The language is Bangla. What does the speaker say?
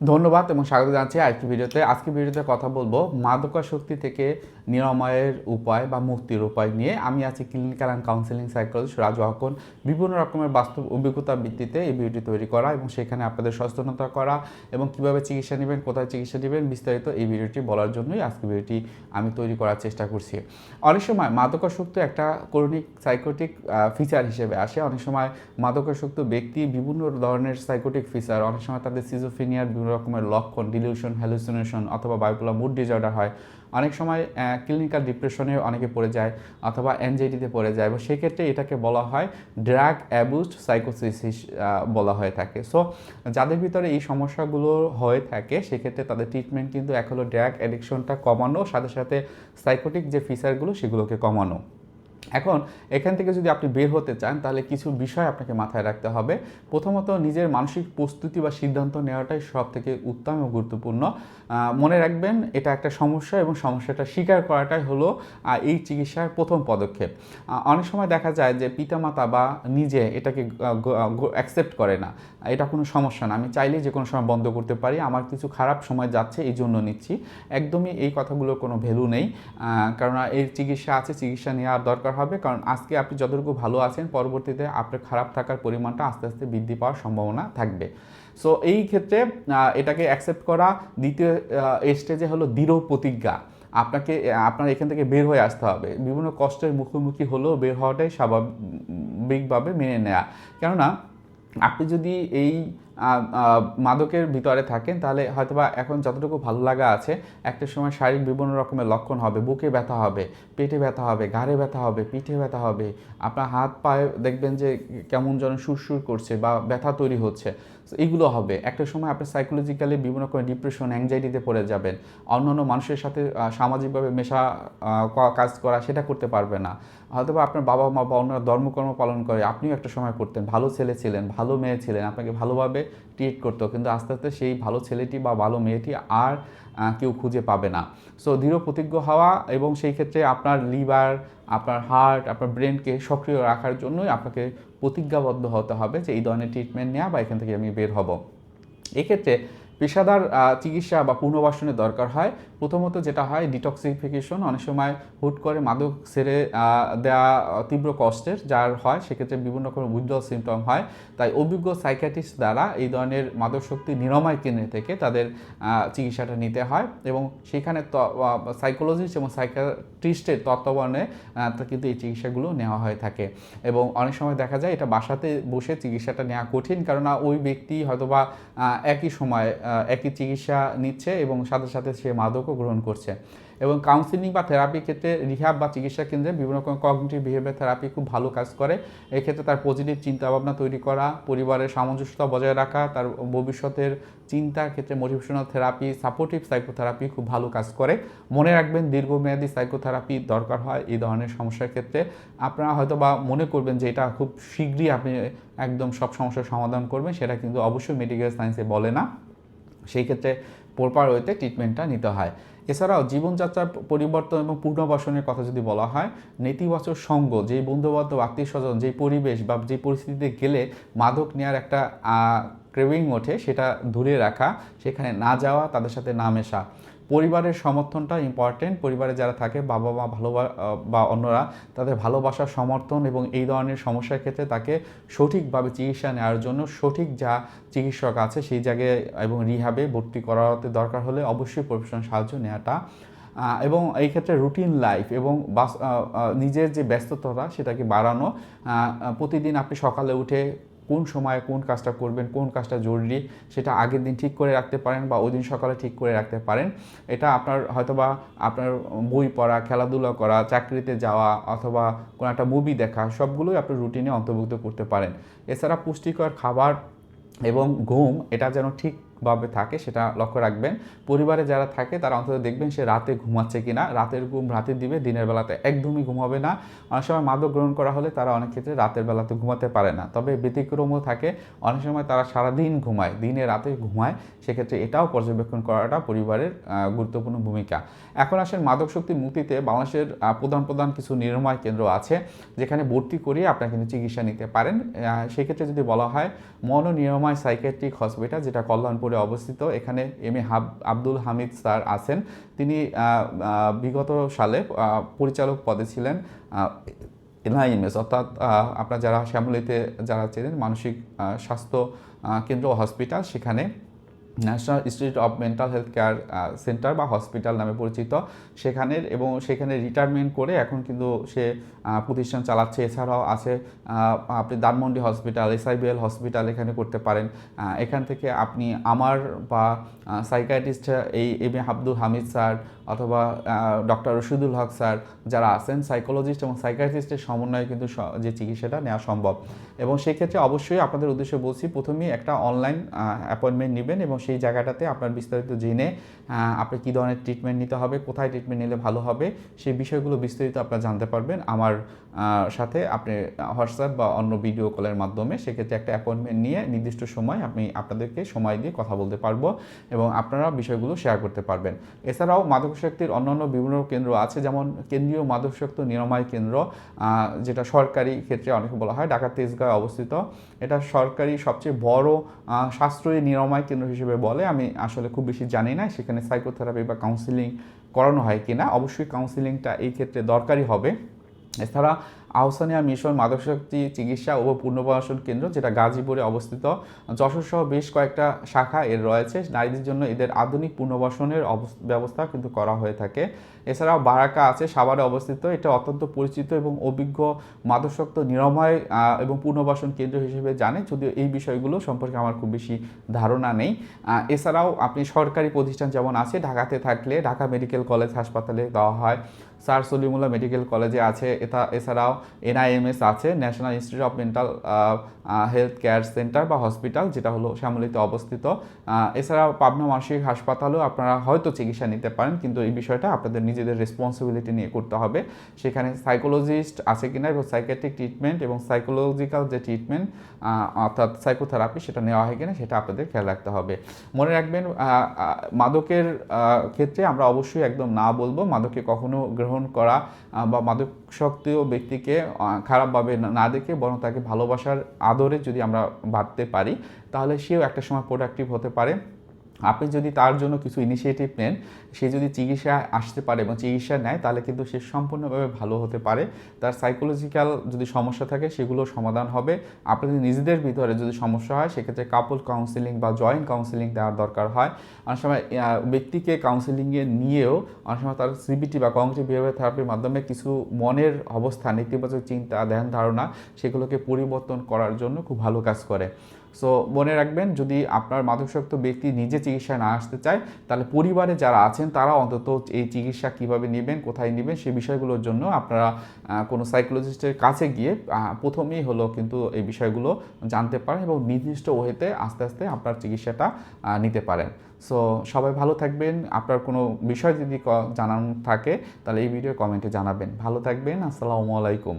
ধন্যবাদ এবং স্বাগত জানাচ্ছি আজকের ভিডিওতে। আজকের ভিডিওতে কথা বলবো মাদকাসক্তি থেকে নিরাময়ের উপায় বা মুক্তির উপায় নিয়ে। আমি আছি clinical and counselling psychologist Raju Akon. বিভিন্ন রকমের বাস্তব অভিজ্ঞতার ভিত্তিতে এই ভিডিওটি তৈরি করা এবং সেখানে আপনাদের সচেতনতা করা এবং কীভাবে চিকিৎসা নেবেন, কোথায় চিকিৎসা নেবেন বিস্তারিত এই ভিডিওটি বলার জন্যই আজকের ভিডিওটি আমি তৈরি করার চেষ্টা করছি। অনেক সময় মাদকাসক্তি একটা ক্রনিক সাইকোটিক ফিচার হিসেবে আসে। অনেক সময় মাদকাসক্ত ব্যক্তি বিভিন্ন ধরনের সাইকোটিক ফিচার, অনেক সময় তাদের সিজোফ্রেনিয়ার বিভিন্ন রকমের লক্ষণ, ডিলিউশন, হ্যালুসিনেশন অথবা বাইপোলার মুড ডিসঅর্ডার হয়। অনেক সময় ক্লিনিক্যাল ডিপ্রেশনে অনেকে পড়ে যায় অথবা অ্যাংজাইটিতে পড়ে যায় এবং সেক্ষেত্রে এটাকে বলা হয় ড্রাগ অ্যাবিউজড সাইকোসিস বলা হয়ে থাকে। সো যাদের ভিতরে এই সমস্যাগুলো হয়ে থাকে সেক্ষেত্রে তাদের ট্রিটমেন্ট কিন্তু এক হলো ড্রাগ অ্যাডিকশনটা কমানো, সাথে সাথে সাইকোটিক যে ফিচারগুলো সেগুলোকে কমানো। এখন এখান থেকে যদি আপনি বের হতে চান তাহলে কিছু বিষয় আপনাকে মাথায় রাখতে হবে। প্রথমত নিজের মানসিক প্রস্তুতি বা সিদ্ধান্ত নেওয়াটাই সব থেকে উত্তম এবং গুরুত্বপূর্ণ। মনে রাখবেন এটা একটা সমস্যা এবং সমস্যাটা স্বীকার করাটাই হলো এই চিকিৎসার প্রথম পদক্ষেপ। অনেক সময় দেখা যায় যে পিতামাতা বা নিজে এটাকে অ্যাকসেপ্ট করে না, এটা কোনো সমস্যা না, আমি চাইলেই যে কোনো সময় বন্ধ করতে পারি, আমার কিছু খারাপ সময় যাচ্ছে এই জন্য নিচ্ছি। একদমই এই কথাগুলোর কোনো ভ্যালু নেই, কারণ এর চিকিৎসা আছে, চিকিৎসা নেওয়ার দরকার হবে। কারণ আজকে আপনি যতটুকু ভালো আছেন পরবর্তীতে আপনার খারাপ থাকার পরিমাণটা আস্তে আস্তে বৃদ্ধি পাওয়ার সম্ভাবনা থাকবে। সো এই ক্ষেত্রে এটাকে অ্যাকসেপ্ট করা। দ্বিতীয় স্টেজে হলো দৃঢ় প্রতিজ্ঞা। আপনার এখান থেকে বের হয়ে আসতে হবে। বিভিন্ন কষ্টের মুখোমুখি হলেও বের হওয়াটাই স্বাভাবিকভাবে মেনে নেওয়া। কেননা আপনি যদি এই মাদকের ভিতরে থাকেন তাহলে হয়তোবা এখন যতটুকু ভালো লাগা আছে একটা সময় শারীরিক বিভিন্ন রকমের লক্ষণ হবে, বুকে ব্যথা হবে, পেটে ব্যথা হবে, ঘাড়ে ব্যথা হবে, পিঠে ব্যথা হবে, আপনার হাত পায়ে দেখবেন যে কেমন যেন সুরসুর করছে বা ব্যথা তৈরি হচ্ছে, এগুলো হবে। একটা সময় আপনি সাইকোলজিক্যালি বিভিন্ন রকমের ডিপ্রেশন, অ্যাংজাইটিতে পড়ে যাবেন। অন্যান্য মানুষের সাথে সামাজিকভাবে মেশা, কাজ করা সেটা করতে পারবে না। হয়তোবা আপনার বাবা মা বা অন্যরা ধর্মকর্ম পালন করে, আপনিও একটা সময় করতেন, ভালো ছেলে ছিলেন, ভালো মেয়ে ছিলেন, আপনাকে ভালোভাবে ট্রিট করতো, কিন্তু আস্তে আস্তে সেই ভালো ছেলেটি বা ভালো মেয়েটি আর কেউ খুঁজে পাবে না। সো দৃঢ় প্রতিজ্ঞ হওয়া এবং সেই ক্ষেত্রে আপনার লিভার, আপনার হার্ট, আপনার ব্রেনকে সক্রিয় রাখার জন্যই আপনাকে প্রতিজ্ঞাবদ্ধ হতে হবে যে এই ধরনের ট্রিটমেন্ট নেওয়া বা এখান থেকে আমি বের হব। এক্ষেত্রে পেশাদার চিকিৎসা বা পুনর্বাসনের দরকার হয়। প্রথমত যেটা হয় ডিটক্সিফিকেশন। অনেক সময় হুট করে মাদক ছেড়ে দেওয়া তীব্র কষ্টের যার হয়, সেক্ষেত্রে বিভিন্ন রকমের উইথড্রল সিমটম হয়। তাই অভিজ্ঞ সাইকিয়াট্রিস্ট দ্বারা এই ধরনের মাদকশক্তি নিরাময় কেন্দ্র থেকে তাদের চিকিৎসাটা নিতে হয় এবং সেখানে সাইকোলজিস্ট এবং সাইকিয়াট্রিস্টের তত্ত্বাবধানে কিন্তু এই চিকিৎসাগুলো নেওয়া হয়ে থাকে। এবং অনেক সময় দেখা যায় এটা বাসাতে বসে চিকিৎসাটা নেওয়া কঠিন, কেননা ওই ব্যক্তি হয়তোবা একই সময় একই চিকিৎসা নিচ্ছে এবং সাথে সাথে সে মাদকও গ্রহণ করছে। এবং কাউন্সিলিং বা থেরাপির ক্ষেত্রে রিহ্যাব বা চিকিৎসা কেন্দ্রে বিভিন্ন রকম কগনিটিভ বিহেভিয়ার থেরাপি খুব ভালো কাজ করে। এক্ষেত্রে তার পজিটিভ চিন্তাভাবনা তৈরি করা, পরিবারের সামঞ্জস্যতা বজায় রাখা, তার ভবিষ্যতের চিন্তার ক্ষেত্রে মোটিভেশনাল থেরাপি, সাপোর্টিভ সাইকোথেরাপি খুব ভালো কাজ করে। মনে রাখবেন দীর্ঘমেয়াদী সাইকোথেরাপি দরকার হয় এই ধরনের সমস্যার ক্ষেত্রে। আপনারা হয়তো বা মনে করবেন যে এটা খুব শীঘ্রই আপনি একদম সব সমস্যার সমাধান করবেন, সেটা কিন্তু অবশ্যই মেডিকেল সায়েন্সে বলে না। সেই ক্ষেত্রে প্রপার ওয়েতে ট্রিটমেন্টটা নিতে হয়। এছাড়াও জীবনযাত্রার পরিবর্তন এবং পুনর্বাসনের কথা যদি বলা হয়, নেতিবাচক সঙ্গ, যেই বন্ধুবান্ধব, আত্মীয় স্বজন, যেই পরিবেশ বা যে পরিস্থিতিতে গেলে মাদক নেওয়ার একটা ক্রেভিং ওঠে সেটা দূরে রাখা, সেখানে না যাওয়া, তাদের সাথে না মেশা। পরিবারের সমর্থনটা ইম্পর্টেন্ট। পরিবারে যারা থাকে বাবা মা বা অন্যরা, তাদের ভালোবাসার সমর্থন এবং এই ধরনের সমস্যার ক্ষেত্রে তাকে সঠিকভাবে চিকিৎসা নেওয়ার জন্য সঠিক যা চিকিৎসক আছে সেই জায়গায় এবং রিহ্যাবে ভর্তি করাতে দরকার হলে অবশ্যই প্রফেশনাল সাহায্য নেওয়াটা। এবং এই ক্ষেত্রে রুটিন লাইফ এবং নিজের যে ব্যস্ততা সেটাকে বাড়ানো। প্রতিদিন আপনি সকালে উঠে কোন সময়ে কোন কাজটা করবেন, কোন কাজটা জরুরি সেটা আগের দিন ঠিক করে রাখতে পারেন বা ওই দিন সকালে ঠিক করে রাখতে পারেন। এটা আপনার হয়তোবা আপনার বই পড়া, খেলাধুলা করা, চাকরিতে যাওয়া অথবা কোনো একটা মুভি দেখা, সবগুলোই আপনি রুটিনে অন্তর্ভুক্ত করতে পারেন। এছাড়া পুষ্টিকর খাবার এবং ঘুম এটা যেন ঠিকভাবে থাকে সেটা লক্ষ্য রাখবেন। পরিবারে যারা থাকে তারা অন্তত দেখবেন সে রাতে ঘুমাচ্ছে কিনা, রাতের ঘুম রাতে দিবে, দিনের বেলাতে একদমই ঘুমাবে না। অনেক সময় মাদক গ্রহণ করা হলে তারা অনেক ক্ষেত্রে রাতের বেলাতে ঘুমাতে পারে না, তবে ব্যতিক্রমও থাকে। অনেক সময় তারা সারাদিন ঘুমায়, দিনে রাতে ঘুমায়, সেক্ষেত্রে এটাও পর্যবেক্ষণ করাটা পরিবারের গুরুত্বপূর্ণ ভূমিকা। এখন আসেন মাদক শক্তি মুক্তিতে বাংলাদেশের প্রধান কিছু নিরাময় কেন্দ্র আছে যেখানে ভর্তি করিয়ে আপনারা কিন্তু চিকিৎসা নিতে পারেন। সেক্ষেত্রে যদি বলা হয় মনোনিরাময় সাইকিয়াট্রিক হসপিটাল, যেটা কল্যাণপুর গাজীপুরে অবস্থিত। এখানে আব্দুল হামিদ স্যার আছেন। তিনি বিগত সালে পরিচালক পদে ছিলেন এনআইএমএস, অর্থাৎ আপনার যারা শ্যামলীতে যারা চেনেন মানসিক স্বাস্থ্য কেন্দ্র ও হসপিটাল, সেখানে national institute of mental health care centre বা হসপিটাল নামে পরিচিত সেখানের, এবং সেখানে রিটায়ারমেন্ট করে এখন কিন্তু সে প্রতিষ্ঠান চালাচ্ছে। এছাড়াও আছে আপনি ধানমন্ডি হসপিটাল, এসআইবিএল হসপিটাল এখানে করতে পারেন। এখান থেকে আপনি আমার বা সাইকিয়াট্রিস্ট এই আব্দুল হামিদ স্যার অথবা ডক্টর রশিদুল হক স্যার যারা আছেন, সাইকোলজিস্ট এবং সাইকিয়াট্রিস্টের সমন্বয়ে কিন্তু যে চিকিৎসাটা নেওয়া সম্ভব। এবং সেই ক্ষেত্রে অবশ্যই আপনাদের উদ্দেশ্যে বলছি, প্রথমেই একটা অনলাইন অ্যাপয়েন্টমেন্ট নেবেন এবং সেই জায়গাটাতে আপনার বিস্তারিত জেনে আপনি কী ধরনের ট্রিটমেন্ট নিতে হবে, কোথায় ট্রিটমেন্ট নিলে ভালো হবে, সেই বিষয়গুলো বিস্তারিত আপনারা জানতে পারবেন আমার সাথে আপনি হোয়াটসঅ্যাপ বা অন্য ভিডিও কলের মাধ্যমে। সেক্ষেত্রে একটা অ্যাপয়েন্টমেন্ট নিয়ে নির্দিষ্ট সময় আপনাদেরকে সময় দিয়ে কথা বলতে পারবো এবং আপনারা বিষয়গুলো শেয়ার করতে পারবেন। এছাড়াও মাদকাসক্তির অন্যান্য বিভিন্ন কেন্দ্র আছে, যেমন কেন্দ্রীয় মাদকাসক্তি নিরাময় কেন্দ্র, যেটা সরকারি ক্ষেত্রে অনেকে বলা হয়, ঢাকা তেজগাঁয়ে অবস্থিত। এটা সরকারি সবচেয়ে বড় সাশ্রয়ী নিরাময় কেন্দ্র হিসেবে বলে। আমি আসলে খুব বেশি জানি না সেখানে সাইকোথেরাপি বা কাউন্সিলিং করানো হয় কিনা। অবশ্যই কাউন্সিলিংটা এই ক্ষেত্রে দরকারি হবে। এছাড়া আহসানিয়া মিশন মাদকাসক্তি চিকিৎসা ও পুনর্বাসন কেন্দ্র, যেটা গাজীপুরে অবস্থিত। যশোর সহ বেশ কয়েকটা শাখা এর রয়েছে। নারীদের জন্য এদের আধুনিক পুনর্বাসনের ব্যবস্থা কিন্তু করা হয়ে থাকে। এছাড়াও বারাকা আছে, সাভারে অবস্থিত। এটা অত্যন্ত পরিচিত এবং অভিজ্ঞ মাদকাসক্তি নিরাময় এবং পুনর্বাসন কেন্দ্র হিসেবে জানে, যদিও এই বিষয়গুলো সম্পর্কে আমার খুব বেশি ধারণা নেই। এছাড়াও আপনি সরকারি প্রতিষ্ঠান যেমন আছে, ঢাকাতে থাকলে ঢাকা মেডিকেল কলেজ হাসপাতালে দেওয়া হয়, স্যার সলিমুল্লাহ মেডিকেল কলেজে আছে। এছাড়াও এনআইএমএস আছে, national institute of mental health care centre বা হসপিটাল, যেটা হলো শ্যামলীতে অবস্থিত। এছাড়াও পাবনা মানসিক হাসপাতালেও আপনারা হয়তো চিকিৎসা নিতে পারেন, কিন্তু এই বিষয়টা আপনাদের নিজেদের রেসপন্সিবিলিটি নিয়ে করতে হবে। সেখানে সাইকোলজিস্ট আছে কিনা এবং সাইকিয়াট্রিক ট্রিটমেন্ট এবং সাইকোলজিক্যাল যে ট্রিটমেন্ট অর্থাৎ সাইকোথেরাপি সেটা নেওয়া হয় কিনা সেটা আপনাদের খেয়াল রাখতে হবে। মনে রাখবেন, মাদকের ক্ষেত্রে আমরা অবশ্যই একদম না বলবো। মাদকে কখনো গ্রহণ করা বা মাদকাসক্ত ব্যক্তিকে খারাপভাবে না দেখে বরং তাকে ভালোবাসার আদরে যদি আমরা বাঁধতে পারি, তাহলে সেও একটা সময় প্রোডাক্টিভ হতে পারে। আপনি যদি তার জন্য কিছু ইনিশিয়েটিভ নেন, সে যদি চিকিৎসায় আসতে পারে এবং চিকিৎসা নেয়, তাহলে কিন্তু সে সম্পূর্ণভাবে ভালো হতে পারে। তার সাইকোলজিক্যাল যদি সমস্যা থাকে সেগুলো সমাধান হবে। আপনাদের নিজেদের ভিতরে যদি সমস্যা হয়, সেক্ষেত্রে কাপল কাউন্সিলিং বা জয়েন্ট কাউন্সিলিং দেওয়ার দরকার হয়। অনেক সময় ব্যক্তিকে কাউন্সিলিংয়ে নিয়েও অনেক সময় তার সিবিটি বা কগনিটিভ বিহেভিয়ার থেরাপির মাধ্যমে কিছু মনের অবস্থা, নেতিবাচক চিন্তা, ধ্যান ধারণা, সেগুলোকে পরিবর্তন করার জন্য খুব ভালো কাজ করে। সো মনে রাখবেন, যদি আপনার মাদকাসক্ত ব্যক্তি নিজে চিকিৎসায় না আসতে চায়, তাহলে পরিবারে যারা আছেন তারা অন্তত এই চিকিৎসা কীভাবে নেবেন, কোথায় নেবেন, সেই বিষয়গুলোর জন্য আপনারা কোনো সাইকোলজিস্টের কাছে গিয়ে প্রথমেই হলো কিন্তু এই বিষয়গুলো জানতে পারেন এবং নির্দিষ্ট ওয়েতে আস্তে আস্তে আপনার চিকিৎসাটা নিতে পারেন। সো সবাই ভালো থাকবেন। আপনার কোনো বিষয় যদি জানানো থাকে তাহলে এই ভিডিও কমেন্টে জানাবেন। ভালো থাকবেন। আসসালামু আলাইকুম।